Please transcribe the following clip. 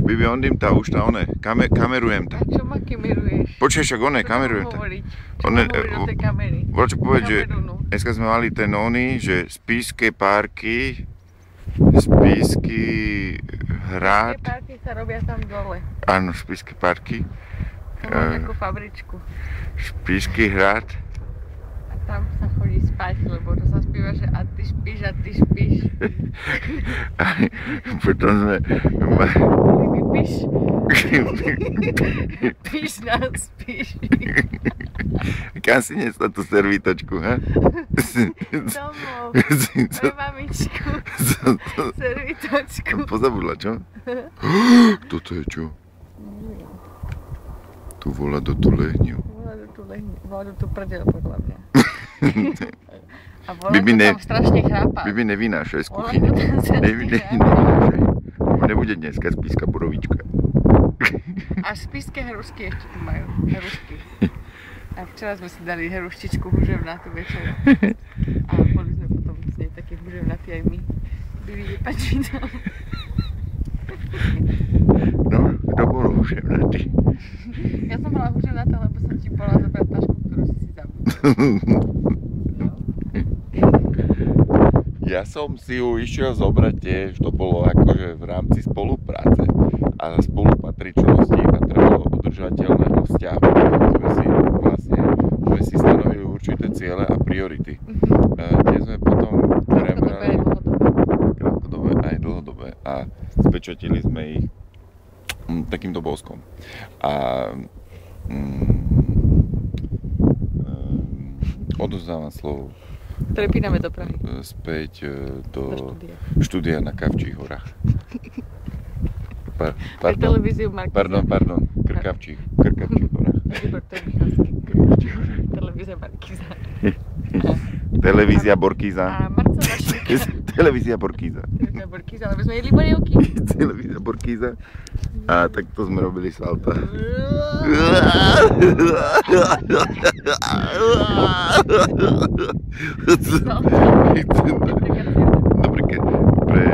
Bibi, ondým tá už tá, kamerujem tá. A čo ma kameruješ? Počkaj, však kamerujem tá. Čo mám hovoriť do tej kamery? Čo povedať, že dneska sme mali ten že Spišské parky, Spišský hrad. Spišské parky sa robia tam dole. Áno, Spišské parky. Tam mám takú fabričku. Spišský hrad. A tam sa chodí spať, lebo to sa spíva, že a ty špíš. Potom sme... Píš. Píš nás, píš. Kam si nesla tú servitočku, ha? Domov. Pre mamičku. Servitočku. Pozabudla, čo? Toto je čo? Tu volá do tú lehňu. Volá do tú prdel, podľa mňa. A volá to tam strašne chrápa. Bibi, nevynášaj z kuchyne. Nevynášaj. Nebude dneska spíska borovička. A spíske hrušky ešte tu majú. Hrušky. A včera sme si dali hruštičku huževnatú večer. A boli sme potom s nej také huževnatí aj my. Bibi, nepáči nám. No, kto bol huževnatý? Ja som bola huževnatá, lebo som ti bola zobrať tašku, ktorú si zabudla. Ja som si ju išiel zobrať tiež, to bolo akože v rámci spolupráce a spolupatričnosti a trvalo udržateľného vzťahu. Sme si stanovili určité ciele a priority. Tie sme potom prebrali krátkodobé aj dlhodobé a spečatili sme ich takýmto boskom. A odovzdávam slovo. Prepíname do Prahy. Späť do štúdia na Kavčích horách. Televíziu Markíza. Pardon, Krkavčích horách. Televízia Markíza. Televízia Borkíza. A Marcela Šimka. Televízia Borkíza. Televízia Borkíza, lebo sme jedli borievky. Televízia Borkíza. A tak to sme robili salta. Dobre, pre